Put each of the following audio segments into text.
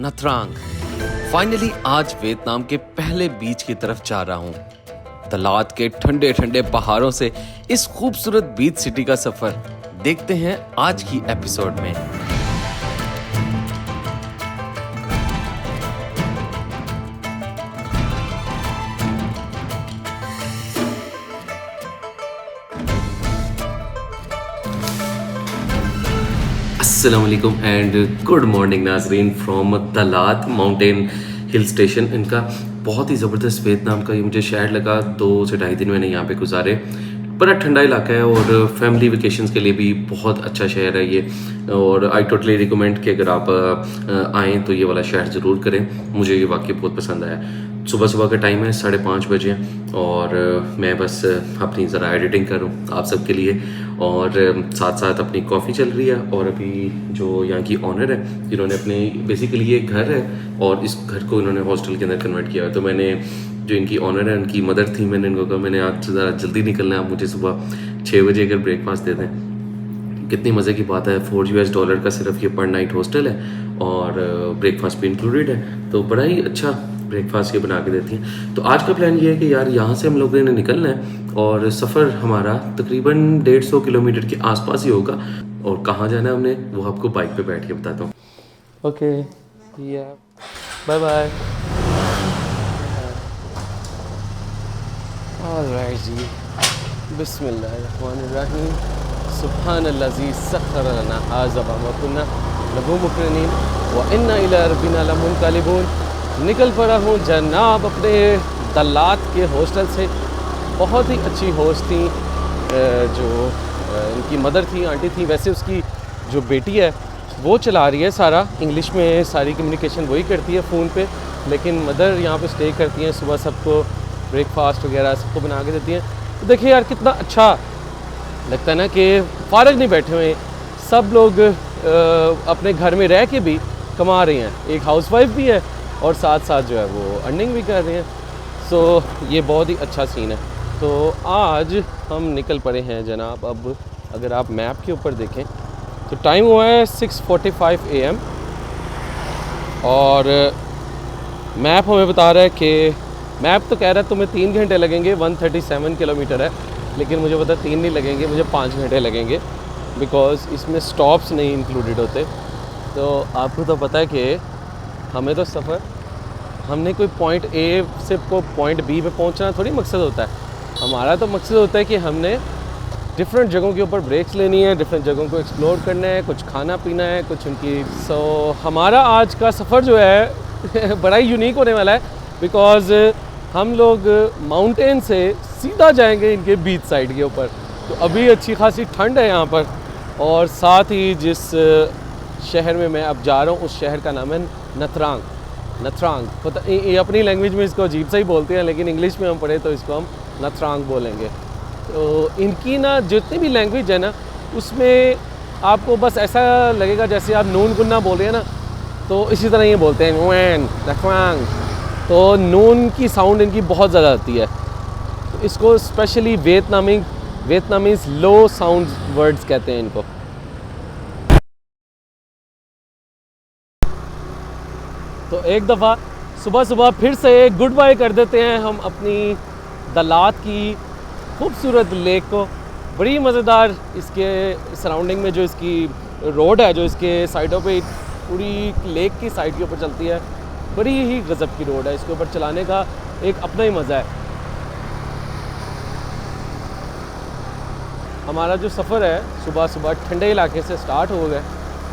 नथरांग। Finally आज Vietnam के पहले बीच की तरफ जा रहा हूँ। तलात के ठंडे ठंडे पहाड़ों से इस खूबसूरत बीच सिटी का सफर देखते हैं आज की एपिसोड में। अस्सलाम वालेकुम एंड गुड मॉर्निंग नाजरीन फ्रॉम तलात माउंटेन हिल स्टेशन। इनका बहुत ही ज़बरदस्त वियतनाम का ये मुझे शहर लगा। 2 से ढाई दिन मैंने यहाँ पे गुजारे। बड़ा ठंडा इलाका है और फैमिली वेकेशंस के लिए भी बहुत अच्छा शहर है ये। और आई टोटली रिकमेंड कि अगर आप आएँ तो ये वाला शहर ज़रूर करें। मुझे ये वाकई बहुत पसंद आया। सुबह का टाइम है 5:30 बजे और मैं बस अपनी ज़रा एडिटिंग करूँ आप सबके लिए और साथ साथ अपनी कॉफ़ी चल रही है। और अभी जो यहाँ की ऑनर है जिन्होंने अपने बेसिकली ये घर है और इस घर को इन्होंने हॉस्टल के अंदर कन्वर्ट किया है। तो मैंने जो इनकी ऑनर है उनकी मदर थी, मैंने इनको कहा मैंने आज ज़रा जल्दी निकलना है, आप मुझे सुबह 6 बजे अगर ब्रेकफास्ट दे दें। कितनी मज़े की बात है, $4 का सिर्फ ये पर नाइट हॉस्टल है और ब्रेकफास्ट भी इंक्लूडेड है। तो बड़ा ही अच्छा ब्रेकफास्ट ये बना के देती हैं। तो आज का प्लान ये है कि यार यहाँ से हम लोगों ने निकलना है और सफ़र हमारा तकरीबन 150 किलोमीटर के आसपास ही होगा। और कहाँ जाना है हमने वो आपको बाइक पे बैठ के बताता हूँ। Okay bye bye. ऑलराइट जी, बिस्मिल्लाहिर्रहमानिर्रहीम। सुब्हानल्लज़ी सख्खर लना हाज़ा व कुन्ना लहू मुक़रिनीन व इन्ना इला रब्बिना लमुनक़लिबून। निकल पड़ा हूँ जनाब अपने तलात के हॉस्टल से। बहुत ही अच्छी होस्ट थी, जो इनकी मदर थी, आंटी थी। वैसे उसकी जो बेटी है वो चला रही है सारा, इंग्लिश में सारी कम्युनिकेशन वही करती है फ़ोन पे, लेकिन मदर यहाँ पे स्टे करती हैं। सुबह सबको ब्रेकफास्ट वगैरह सबको बना के देती हैं। तो देखिए यार कितना अच्छा लगता है ना कि फ़ारग नहीं बैठे हुए, सब लोग अपने घर में रह के भी कमा रहे हैं। एक हाउसवाइफ भी है और साथ साथ जो है वो अर्निंग भी कर रहे हैं। सो ये बहुत ही अच्छा सीन है। तो आज हम निकल पड़े हैं जनाब। अब अगर आप मैप के ऊपर देखें तो टाइम हुआ है 6:45 AM और मैप हमें बता रहा है कि मैप तो कह रहा है तुम्हें 3 घंटे लगेंगे, 137 किलोमीटर है, लेकिन मुझे पता 3 नहीं लगेंगे, मुझे 5 घंटे लगेंगे बिकॉज़ इसमें स्टॉप्स नहीं इंक्लूडेड होते। तो आपको तो पता है कि हमें तो सफ़र, हमने कोई पॉइंट ए से को पॉइंट बी पे पहुंचना थोड़ी मकसद होता है। हमारा तो मकसद होता है कि हमने डिफरेंट जगहों के ऊपर ब्रेक्स लेनी है, डिफरेंट जगहों को एक्सप्लोर करना है, कुछ खाना पीना है, कुछ उनकी। हमारा आज का सफ़र जो है बड़ा ही यूनिक होने वाला है बिकॉज़ हम लोग माउंटेन से सीधा जाएंगे इनके बीच साइड के ऊपर। तो अभी अच्छी खासी ठंड है यहाँ पर और साथ ही जिस शहर में मैं अब जा रहा हूँ उस शहर का नाम है नथरांग। पता ये अपनी लैंग्वेज में इसको अजीब सा ही बोलते हैं, लेकिन इंग्लिश में हम पढ़े तो इसको हम नथरांग बोलेंगे। तो इनकी ना जितनी भी लैंग्वेज है ना उसमें आपको बस ऐसा लगेगा जैसे आप नून गुन्ना बोल रहे हैं ना, तो इसी तरह ये बोलते हैं नून नथरांग। तो नून की साउंड इनकी बहुत ज़्यादा आती है। तो इसको specially Vietnamese low sound words कहते हैं इनको। तो एक दफ़ा सुबह फिर से गुड बाय कर देते हैं हम अपनी तलात की खूबसूरत लेक को। बड़ी मज़ेदार इसके सराउंडिंग में जो इसकी रोड है, जो इसके साइडों पे पूरी लेक की साइड के ऊपर चलती है, बड़ी ही गज़ब की रोड है। इसके ऊपर चलाने का एक अपना ही मज़ा है। हमारा जो सफ़र है सुबह ठंडे इलाके से स्टार्ट हो गया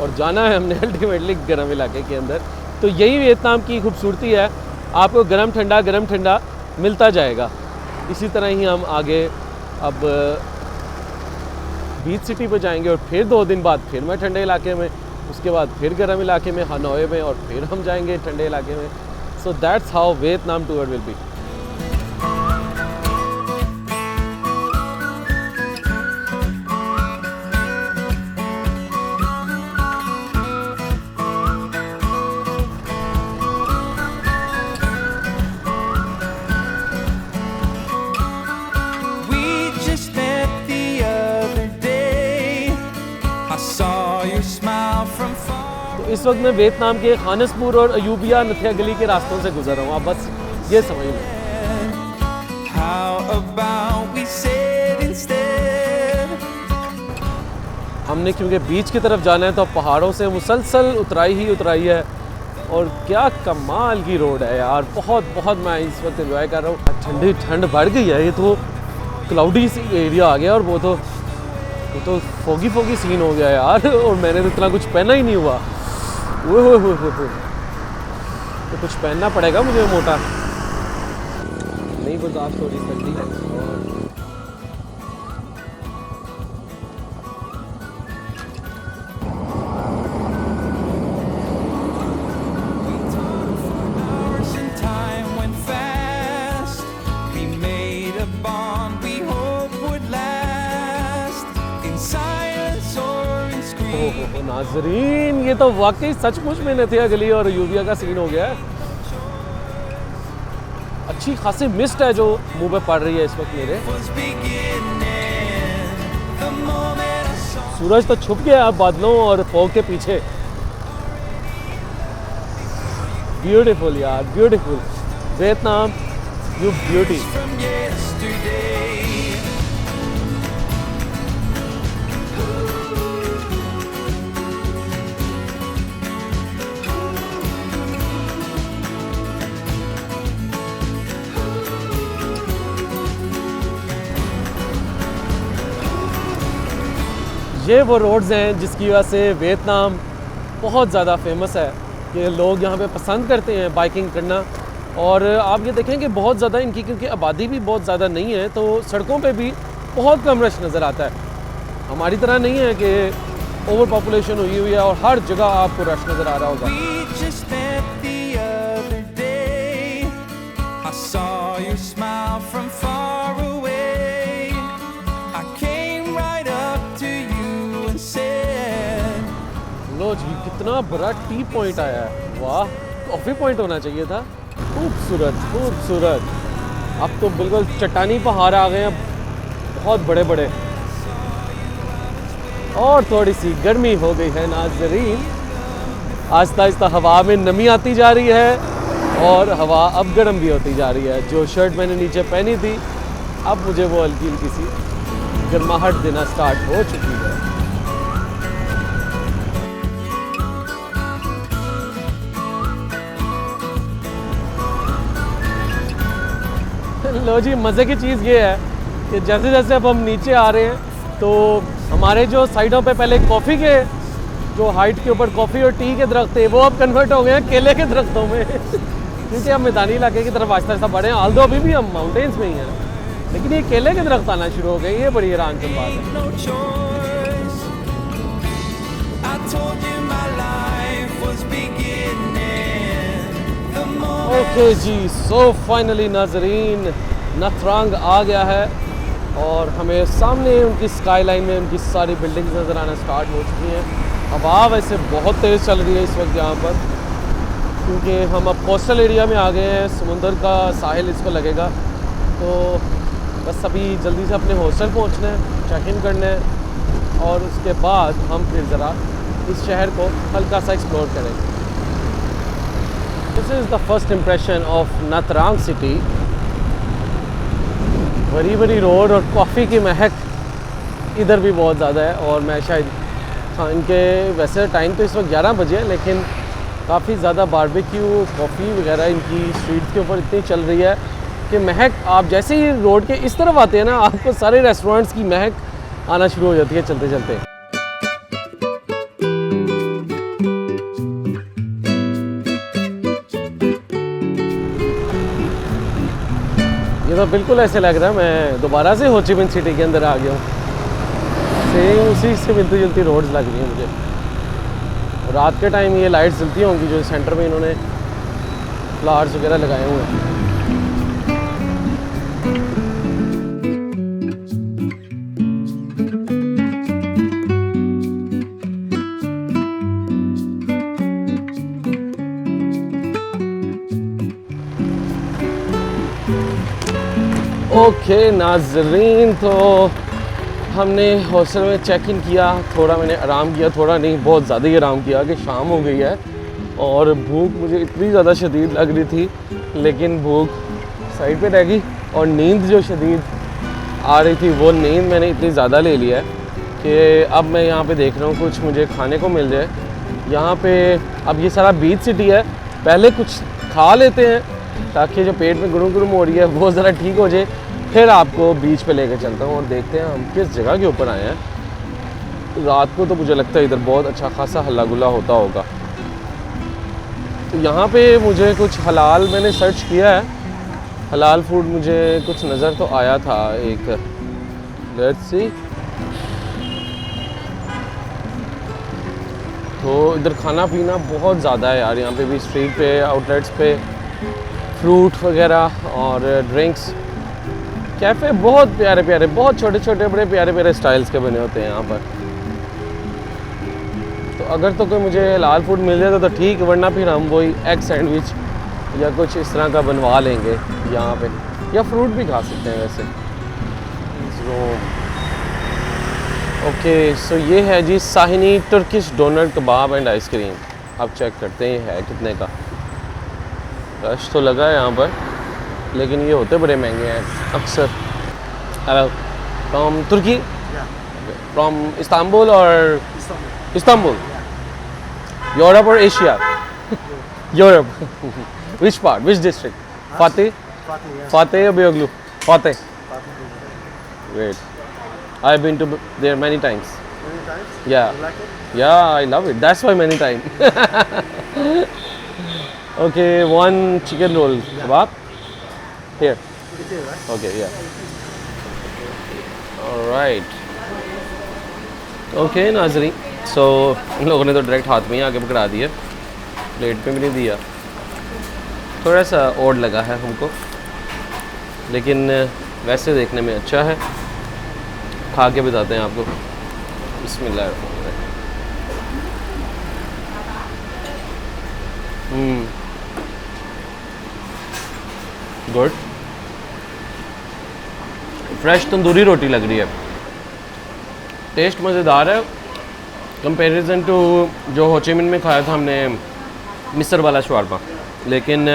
और जाना है हमने अल्टीमेटली गर्म इलाके के अंदर। तो यही वियतनाम की खूबसूरती है, आपको गरम ठंडा मिलता जाएगा। इसी तरह ही हम आगे अब बीच सिटी पर जाएंगे और फिर 2 दिन बाद फिर मैं ठंडे इलाके में, उसके बाद फिर गर्म इलाके में हनोई में, और फिर हम जाएंगे ठंडे इलाके में। So that's how Vietnam tour will be. इस वक्त मैं वियतनाम के खानसपुर और अयूबिया नथिया गली के रास्तों से गुजर रहा हूँ, आप बस ये समझ लें। हमने क्योंकि बीच की तरफ जाना है तो पहाड़ों से मुसलसल उतराई है और क्या कमाल की रोड है यार, बहुत मैं इस वक्त एंजॉय कर रहा हूँ। ठंड बढ़ गई है, ये तो क्लाउडी सी एरिया आ गया और वो तो फोगी सीन हो गया यार, और मैंने तो इतना कुछ पहना ही नहीं हुआ। ओह तो कुछ पहनना पड़ेगा मुझे, मोटा नहीं बर्दाश्त हो रही ठंडी है। नाज़रीन, ये तो वाकई सचमुच में नथिया गली और अयूबिया का सीन हो गया है। अच्छी खासी मिस्ट है जो मुंह पे पड़ रही है इस वक्त मेरे। सूरज तो छुप गया अब बादलों और फॉग के पीछे। ब्यूटीफुल यार, ब्यूटीफुल वियतनाम, यू ब्यूटी। ये वो रोड्स हैं जिसकी वजह से वियतनाम बहुत ज़्यादा फेमस है कि लोग यहाँ पे पसंद करते हैं बाइकिंग करना। और आप ये देखें कि बहुत ज़्यादा इनकी क्योंकि आबादी भी बहुत ज़्यादा नहीं है तो सड़कों पे भी बहुत कम रश नज़र आता है। हमारी तरह नहीं है कि ओवर पॉपुलेशन हुई है और हर जगह आपको रश नज़र आ रहा होगा। लो जी, कितना बड़ा टी पॉइंट आया है, वाह, कॉफ़ी पॉइंट होना चाहिए था। खूबसूरत। अब तो बिल्कुल चट्टानी पहाड़ आ गए हैं, बहुत बड़े बड़े, और थोड़ी सी गर्मी हो गई है नाज़रीन। आहिस्ता आहिस्ता हवा में नमी आती जा रही है और हवा अब गर्म भी होती जा रही है। जो शर्ट मैंने नीचे पहनी थी अब मुझे वो हल्की हल्की सी गर्माहट देना स्टार्ट हो चुकी है। लो जी, मज़े की चीज़ ये है कि जैसे जैसे अब हम नीचे आ रहे हैं तो हमारे जो साइडों पे पहले कॉफ़ी के जो हाइट के ऊपर कॉफ़ी और टी के दरख्त थे वो अब कन्वर्ट हो गए हैं केले के दरख्तों में क्योंकि हम मैदानी इलाके की तरफ आहिस्ता आहिस्ता बढ़े हैं। आल्दो अभी भी हम माउंटेन्स में ही हैं, लेकिन ये केले के दरख्त आना शुरू हो गए, ये बड़ी हैरानकुन बात है। ओके जी, सो फाइनली नाज़रीन नथरांग आ गया है और हमें सामने उनकी स्काई लाइन में उनकी सारी बिल्डिंग्स नज़र आना स्टार्ट हो चुकी हैं। हवा वैसे बहुत तेज़ चल रही है इस वक्त यहाँ पर क्योंकि हम अब कोस्टल एरिया में आ गए हैं, समुंदर का साहिल इसको लगेगा। तो बस अभी जल्दी से अपने हॉस्टल पहुँचना है, चेक इन करना है और उसके बाद हम फिर ज़रा इस शहर को हल्का सा एक्सप्लोर करेंगे। This is the first impression of Nha Trang city. बड़ी बड़ी रोड और कॉफ़ी की महक इधर भी बहुत ज़्यादा है। और मैं शायद हाँ, इनके वैसे टाइम तो इस वक्त 11 बजे है, लेकिन काफ़ी ज़्यादा बारबेक्यू कॉफ़ी वगैरह इनकी स्ट्रीट के ऊपर इतनी चल रही है कि महक, आप जैसे ही रोड के इस तरफ आते हैं ना, आपको सारे रेस्टोरेंट्स की महक आना शुरू हो जाती है चलते चलते। ये तो बिल्कुल ऐसे लग रहा है मैं दोबारा से हो ची मिन सिटी के अंदर आ गया हूँ। सेम उसी से मिलती जुलती रोड्स लग रही हैं मुझे। रात के टाइम ये लाइट्स जलती होंगी जो सेंटर में इन्होंने फ्लावर्स वगैरह लगाए हुए हैं। ओके नाज़रीन, तो हमने हॉस्टल में चेक इन किया, थोड़ा मैंने आराम किया, थोड़ा नहीं बहुत ज़्यादा ही आराम किया कि शाम हो गई है और भूख मुझे इतनी ज़्यादा शदीद लग रही थी, लेकिन भूख साइड पे रह गई और नींद जो शदीद आ रही थी वो नींद मैंने इतनी ज़्यादा ले लिया है कि अब मैं यहाँ पे देख रहा हूँ कुछ मुझे खाने को मिल जाए। यहाँ पे अब ये सारा बीच सिटी है, पहले कुछ खा लेते हैं ताकि जो पेट में गुरुम गुरुम हो रही है वो ज़रा ठीक हो जाए, फिर आपको बीच पे लेके चलता हूँ और देखते हैं हम किस जगह के ऊपर आए हैं। रात को तो मुझे लगता है इधर बहुत अच्छा खासा हल्ला गुल्ला होता होगा। तो यहाँ पे मुझे कुछ हलाल मैंने सर्च किया है, हलाल फूड मुझे कुछ नज़र तो आया था एक, लेट्स सी। तो इधर खाना पीना बहुत ज़्यादा है यार, यहाँ पे भी स्ट्रीट पे आउटलेट्स पे फ्रूट वगैरह और ड्रिंक्स, कैफ़े बहुत प्यारे प्यारे, बहुत छोटे छोटे बड़े प्यारे प्यारे स्टाइल्स के बने होते हैं यहाँ पर। तो अगर तो कोई मुझे हलाल फूड मिल जाता तो ठीक, वरना फिर हम वही एग सैंडविच या कुछ इस तरह का बनवा लेंगे यहाँ पे, या फ्रूट भी खा सकते हैं वैसे। ओके सो ये है जी साहिनी Turkish doner kebab and ice cream. अब चेक करते हैं है कितने का। रश तो लगा है यहाँ पर, लेकिन ये होते बड़े महंगे हैं अक्सर। Hello, from Turkey? From Istanbul और इस्तांबुल? यूरोप और Asia? Europe. Which part? Which district? Fateh? Fateh or Beyoğlu? Fateh. Great. I've been to there many times. Many times? Yeah. You like it? Yeah, I love it. That's why many times. Okay, one chicken roll kebab. Here. It is, right? Okay, yeah. All right. Okay, नाज़रीन. So इन लोगों ने तो direct हाथ में ही आके पकड़ा दिया, plate पे भी नहीं दिया। थोड़ा सा ओड लगा है हमको, लेकिन वैसे देखने में अच्छा है। खा के बताते हैं आपको। बिस्मिल्लाह। गुड, फ्रेश तंदूरी रोटी लग रही है, टेस्ट मज़ेदार है कंपैरिजन टू जो हो ची मिन्ह में खाया था हमने मिस्र वाला शवारमा, लेकिन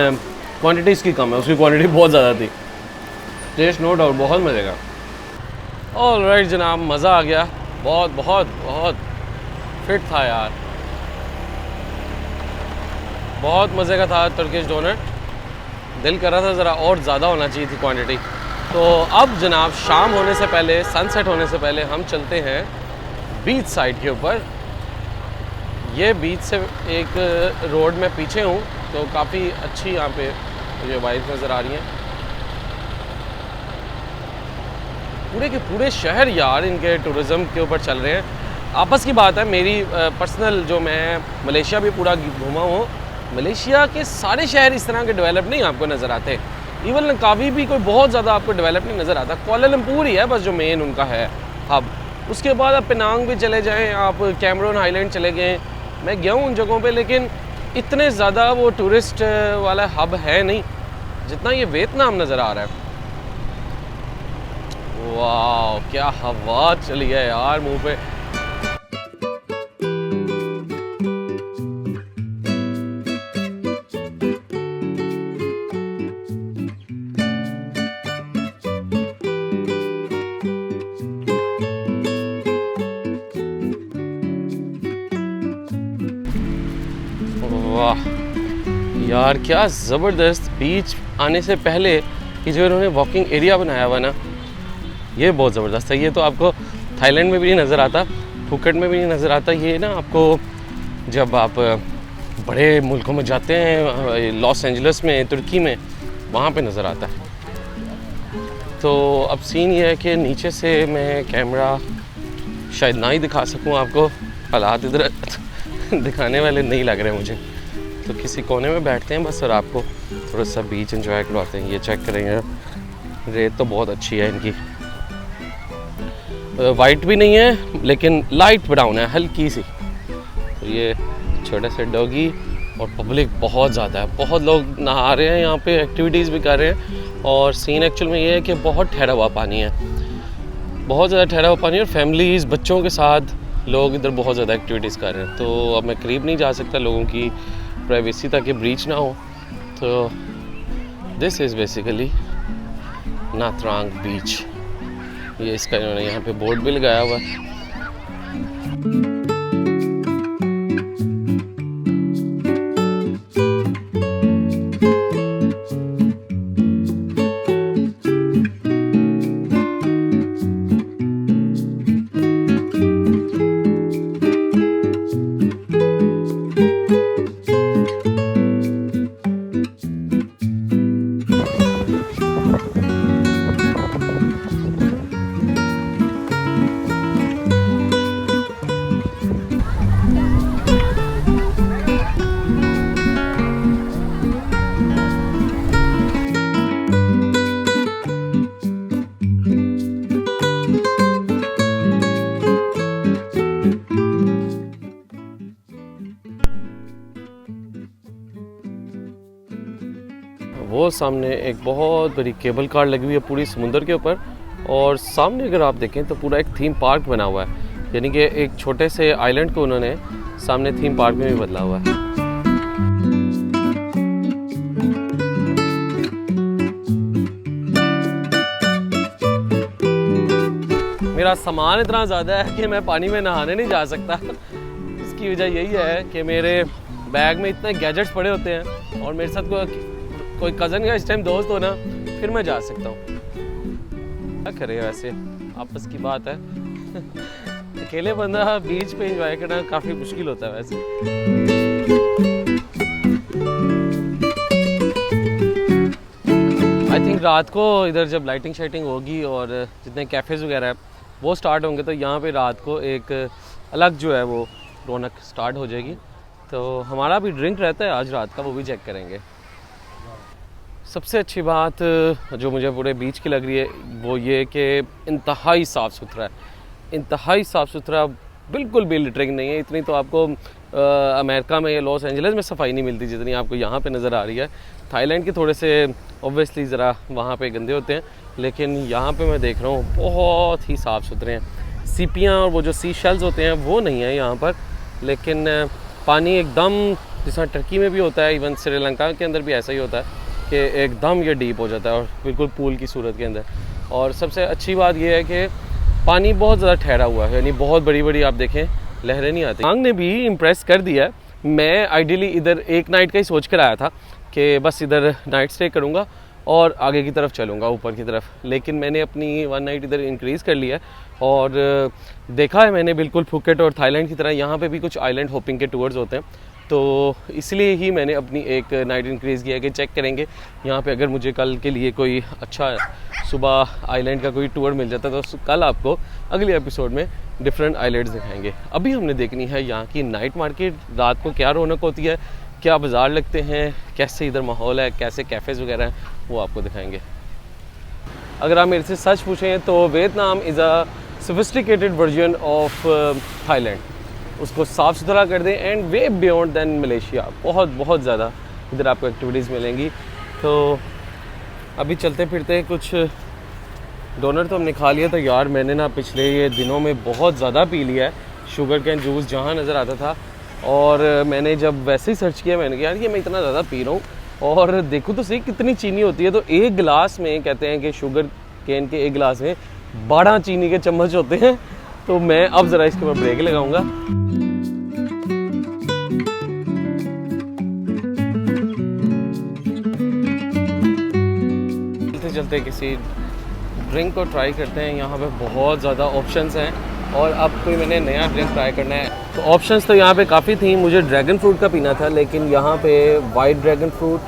क्वांटिटी इसकी कम है, उसकी क्वांटिटी बहुत ज़्यादा थी। टेस्ट नो डाउट बहुत मज़े का। ऑल राइट जनाब, मज़ा आ गया, बहुत बहुत बहुत फिट था यार, बहुत मज़े का था तुर्किश डोनट। दिल कर रहा था ज़रा और ज़्यादा होना चाहिए थी क्वांटिटी। तो अब जनाब शाम होने से पहले, सनसेट होने से पहले हम चलते हैं बीच साइड के ऊपर। ये बीच से एक रोड में पीछे हूँ, तो काफ़ी अच्छी यहाँ पे मुझे वाइब्स नज़र आ रही हैं। पूरे के पूरे शहर यार इनके टूरिज़म के ऊपर चल रहे हैं। आपस की बात है, मेरी पर्सनल जो मैं मलेशिया भी पूरा घूमा हूँ, मलेशिया के सारे शहर इस तरह के डेवलप नहीं आपको नज़र आते। इवन लंकावी भी कोई बहुत ज़्यादा आपको डेवलप नहीं नज़र आता। कुआलालंपुर ही है बस जो मेन उनका है हब। उसके बाद आप पेनांग भी चले जाएँ, आप कैमरून आइलैंड चले गए, मैं गया हूँ उन जगहों पे, लेकिन इतने ज़्यादा वो टूरिस्ट वाला हब है नहीं जितना ये वियतनाम नज़र आ रहा है। वाह क्या हवा चली है यार मुंह पे। वाह यार क्या ज़बरदस्त। बीच आने से पहले ये जो इन्होंने वॉकिंग एरिया बनाया हुआ ना, ये बहुत ज़बरदस्त है। ये तो आपको थाईलैंड में भी नहीं नज़र आता, फुकेट में भी नहीं नज़र आता। ये ना आपको जब आप बड़े मुल्कों में जाते हैं, लॉस एंजलिस में, तुर्की में, वहाँ पे नज़र आता है। तो अब सीन ये है कि नीचे से मैं कैमरा शायद ना ही दिखा सकूँ आपको, हालात इधर दिखाने वाले नहीं लग रहे मुझे। तो किसी कोने में बैठते हैं बस और आपको थोड़ा सा बीच एंजॉय करवाते हैं। ये चेक करेंगे, रेत तो बहुत अच्छी है इनकी, वाइट भी नहीं है लेकिन लाइट ब्राउन है हल्की सी। तो ये छोटे से डॉगी और पब्लिक बहुत ज़्यादा है, बहुत लोग नहा रहे हैं यहाँ पे, एक्टिविटीज़ भी कर रहे हैं। और सीन एक्चुअल में ये है कि बहुत ठहरा हुआ पानी है। बहुत ज़्यादा ठहरा हुआ पानी और फैमिलीज़ बच्चों के साथ लोग इधर बहुत ज़्यादा एक्टिविटीज़ कर रहे हैं। तो अब मैं करीब नहीं जा सकता लोगों की प्राइवेसी ताकि ब्रीच ना हो। तो दिस इज़ बेसिकली नाथ्रांग बीच। ये इसका इन्होंने यहाँ पे बोर्ड भी लगाया हुआ है। वो सामने एक बहुत बड़ी केबल कार लगी हुई है पूरी समुंदर के ऊपर, और सामने अगर आप देखें तो पूरा एक थीम पार्क बना हुआ है। यानी कि एक छोटे से आइलैंड को उन्होंने सामने थीम पार्क में भी बदला हुआ है। मेरा सामान इतना ज़्यादा है कि मैं पानी में नहाने नहीं जा सकता। इसकी वजह यही है कि मेरे बैग में इतने गैजेट्स पड़े होते हैं, और मेरे साथ कोई कज़न या इस टाइम दोस्त हो ना, फिर मैं जा सकता हूँ। क्या करे, वैसे आपस की बात है। अकेले बंदा बीच पे एंजॉय करना काफ़ी मुश्किल होता है वैसे। आई थिंक रात को इधर जब लाइटिंग शाइटिंग होगी और जितने कैफ़ेज़ वगैरह है वो स्टार्ट होंगे, तो यहाँ पे रात को एक अलग जो है वो रौनक स्टार्ट हो जाएगी। तो हमारा भी ड्रिंक रहता है आज रात का, वो भी चेक करेंगे। सबसे अच्छी बात जो मुझे पूरे बीच की लग रही है वो ये कि इंतहाई साफ़ सुथरा है, इंतहाई साफ़ सुथरा, बिल्कुल भी लिटरिंग नहीं है। इतनी तो आपको अमेरिका में या लॉस एंजल्स में सफाई नहीं मिलती जितनी आपको यहाँ पे नज़र आ रही है। थाईलैंड के थोड़े से ऑब्वियसली ज़रा वहाँ पे गंदे होते हैं, लेकिन यहाँ पे मैं देख रहा हूँ बहुत ही साफ़ सुथरे हैं। सीपियाँ और वो जो सी शेल्स होते हैं वो नहीं है यहाँ पर, लेकिन पानी एकदम जैसा टर्की में भी होता है, इवन श्रीलंका के अंदर भी ऐसा ही होता है कि एकदम ये डीप हो जाता है और बिल्कुल पूल की सूरत के अंदर। और सबसे अच्छी बात ये है कि पानी बहुत ज़्यादा ठहरा हुआ है, यानी बहुत बड़ी बड़ी आप देखें लहरें नहीं आती। आंग ने भी इम्प्रेस कर दिया है। मैं आइडियली इधर एक नाइट का ही सोच कर आया था कि बस इधर नाइट स्टे करूँगा और आगे की तरफ चलूँगा ऊपर की तरफ, लेकिन मैंने अपनी 1 नाइट इधर इंक्रीज़ कर लिया है। और देखा है मैंने बिल्कुल फुकेट और थाईलैंड की तरह यहाँ पे भी कुछ आइलैंड होपिंग के टूर्स होते हैं, तो इसलिए ही मैंने अपनी एक नाइट इंक्रीज़ किया कि चेक करेंगे यहाँ पे अगर मुझे कल के लिए कोई अच्छा सुबह आइलैंड का कोई टूर मिल जाता तो कल आपको अगले एपिसोड में डिफरेंट आइलैंड्स दिखाएंगे। अभी हमने देखनी है यहाँ की नाइट मार्केट, रात को क्या रौनक होती है, क्या बाज़ार लगते हैं, कैसे इधर माहौल है, कैसे कैफ़ेज़ वगैरह हैं, वो आपको दिखाएंगे। अगर आप मेरे से सच पूछें तो Vietnam is a sophisticated version of Thailand. उसको साफ़ सुथरा कर दें and way beyond than Malaysia. बहुत बहुत ज़्यादा इधर आपको एक्टिविटीज़ मिलेंगी। तो अभी चलते फिरते कुछ डोनर तो हमने खा लिया था यार। मैंने ना पिछले ये दिनों में बहुत ज़्यादा पी लिया है शुगर कैन जूस जहाँ नज़र आता था, और मैंने जब वैसे ही सर्च किया मैंने कहा यार ये मैं इतना ज़्यादा पी रहा हूँ और देखो तो सही कितनी चीनी होती है। तो एक गिलास में कहते हैं कि शुगर कैन के एक गिलास में 12 चीनी के चम्मच होते हैं। तो मैं अब ज़रा इसके ऊपर ब्रेक लगाऊंगा। चलते चलते किसी ड्रिंक को ट्राई करते हैं। यहाँ पे बहुत ज़्यादा ऑप्शंस हैं और अब कोई मैंने नया ड्रिंक ट्राई करना है तो ऑप्शंस तो यहाँ पे काफ़ी थी। मुझे ड्रैगन फ्रूट का पीना था, लेकिन यहाँ पे वाइट ड्रैगन फ्रूट,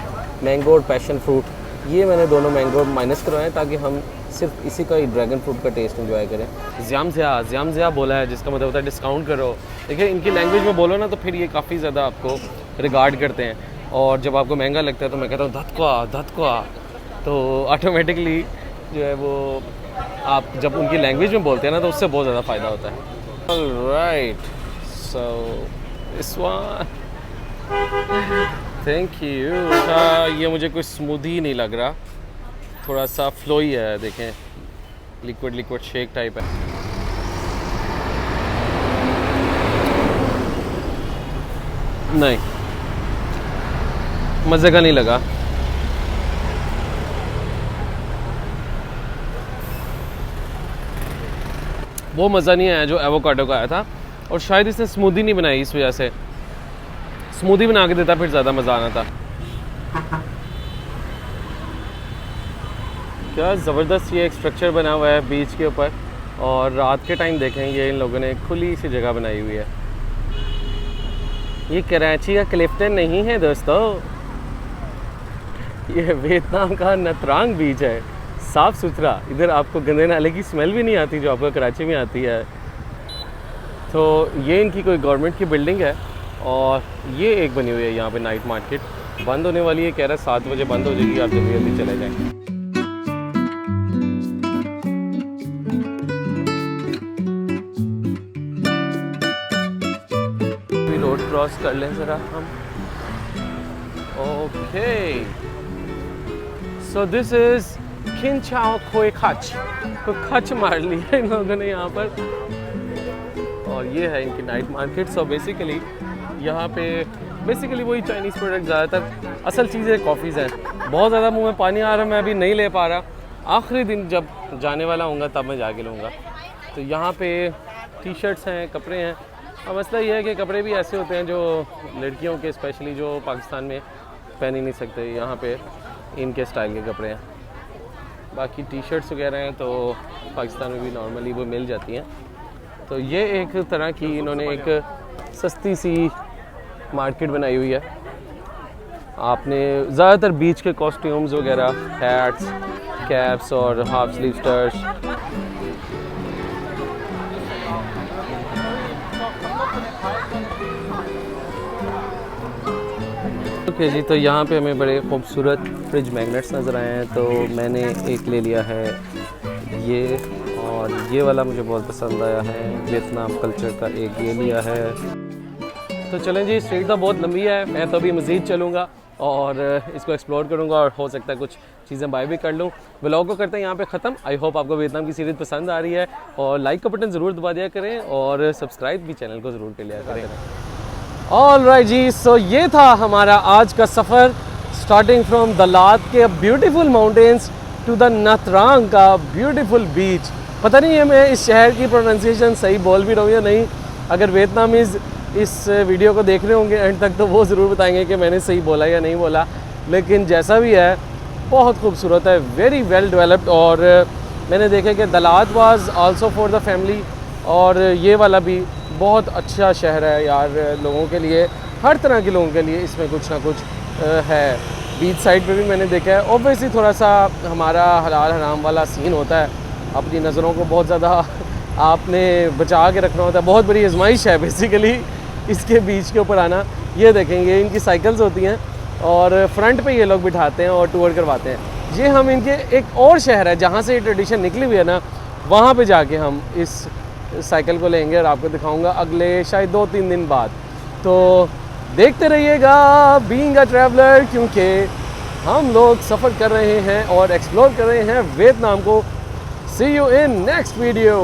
मैंगो और पैशन फ्रूट, ये मैंने दोनों मैंगो माइनस करवाए ताकि हम सिर्फ इसी का ही ड्रैगन फ्रूट का टेस्ट एंजॉय करें। ज़्याम बोला है जिसका मतलब होता है डिस्काउंट करो। देखिए इनकी लैंग्वेज में बोलो ना तो फिर ये काफ़ी ज़्यादा आपको रिगार्ड करते हैं, और जब आपको महंगा लगता है तो मैं कहता हूँ धतकुआ, तो ऑटोमेटिकली जो है वो आप जब उनकी लैंग्वेज में बोलते हैं ना तो उससे बहुत ज़्यादा फ़ायदा होता है। Alright, so this one, thank you. ये मुझे कोई स्मूदी नहीं लग रहा, थोड़ा सा फ्लोई है। देखें लिक्विड शेक टाइप है। नहीं, मज़े का नहीं लगा। वो मज़ा नहीं आया जो एवोकाडो का आया था, और शायद इसने स्मूदी नहीं बनाई, इस वजह से। स्मूदी बना के देता फिर ज़्यादा मज़ा आना था। क्या ज़बरदस्त ये एक स्ट्रक्चर बना हुआ है बीच के ऊपर, और रात के टाइम देखेंगे इन लोगों ने खुली सी जगह बनाई हुई है। ये कराची का क्लिफ्टन नहीं है दोस्तों, ये वियतनाम का नत्रांग बीच है, साफ़ सुथरा। इधर आपको गंदे नाले की स्मेल भी नहीं आती जो आपको कराची में आती है। तो ये इनकी कोई गवर्नमेंट की बिल्डिंग है, और ये एक बनी हुई है यहाँ पे नाइट मार्केट। बंद होने वाली है, कह रहा है 7 बजे बंद हो जाएगी, आप जल्दी जल्दी चले जाएँ। रोड क्रॉस कर लें ज़रा हम। ओके, सो दिस इज़ खिन चाओ खोए खच, तो खच मार लिया इन लोगों ने यहाँ पर। और ये है इनकी नाइट मार्केट। सो बेसिकली यहाँ पे बेसिकली वही चाइनीज़ प्रोडक्ट ज़्यादातर। असल चीज़ है कॉफ़ीज़ हैं। बहुत ज़्यादा मुंह में पानी आ रहा है, मैं अभी नहीं ले पा रहा। आखिरी दिन जब जाने वाला हूँगा तब मैं जाके लूँगा। तो यहाँ पे टी शर्ट्स हैं, कपड़े हैं। अब मसला ये है कि कपड़े भी ऐसे होते हैं जो लड़कियों के, स्पेशली जो पाकिस्तान में पहन ही नहीं सकते, यहाँ पे इनके स्टाइल के कपड़े हैं। बाकी टी शर्ट्स वगैरह हैं तो पाकिस्तान में भी नॉर्मली वो मिल जाती हैं। तो ये एक तरह की इन्होंने एक सस्ती सी मार्केट बनाई हुई है। आपने ज़्यादातर बीच के कॉस्ट्यूम्स वगैरह, हैट्स, कैप्स और हाफ स्लीव शर्ट्स। ओके जी, तो यहाँ पे हमें बड़े खूबसूरत फ्रिज मैग्नेट्स नज़र आए हैं। तो मैंने एक ले लिया है ये, और ये वाला मुझे बहुत पसंद आया है, वियतनाम कल्चर का एक ये लिया है। तो चलें जी, स्ट्रीट तो बहुत लंबी है, मैं तो अभी मज़ीद चलूँगा और इसको एक्सप्लोर करूँगा, और हो सकता है कुछ चीज़ें बाय भी कर लूँ। व्लॉग को करते हैं यहाँ पे ख़त्म। आई होप आपको वियतनाम की सीरीज़ पसंद आ रही है, और लाइक का बटन ज़रूर दबा दिया करें, और सब्सक्राइब भी चैनल को ज़रूर कर लिया करें। ऑल राइट जी, सो ये था हमारा आज का सफ़र, स्टार्टिंग फ्रॉम दलात के ब्यूटीफुल माउंटेन्स टू द नत्रांग का ब्यूटीफुल बीच। पता नहीं है मैं इस शहर की प्रोनाउंसिएशन सही बोल भी रहा हूँ या नहीं। अगर वियतनामीज़ इस वीडियो को देख रहे होंगे एंड तक तो वो ज़रूर बताएंगे कि मैंने सही बोला या नहीं बोला। लेकिन जैसा भी है बहुत खूबसूरत है, वेरी वेल डेवलप्ड। और मैंने देखा कि दलात was also for the family, और ये वाला भी बहुत अच्छा शहर है यार, लोगों के लिए, हर तरह के लोगों के लिए इसमें कुछ ना कुछ है। बीच साइड पे भी मैंने देखा है। ऑब्वियसली थोड़ा सा हमारा हलाल हराम वाला सीन होता है, अपनी नज़रों को बहुत ज़्यादा आपने बचा के रखना होता है। बहुत बड़ी आजमाइश है बेसिकली इसके बीच के ऊपर आना। ये देखेंगे इनकी साइकिल्स होती हैं, और फ्रंट पे ये लोग बिठाते हैं और टूर करवाते हैं। ये हम इनके एक और शहर है जहाँ से ये ट्रेडिशन निकली हुई है ना, वहाँ पे जाके हम इस साइकिल को लेंगे और आपको दिखाऊंगा अगले शायद 2-3 दिन बाद। तो देखते रहिएगा बीइंग अ ट्रैवलर, क्योंकि हम लोग सफ़र कर रहे हैं और एक्सप्लोर कर रहे हैं वियतनाम को। सी यू इन नेक्स्ट वीडियो।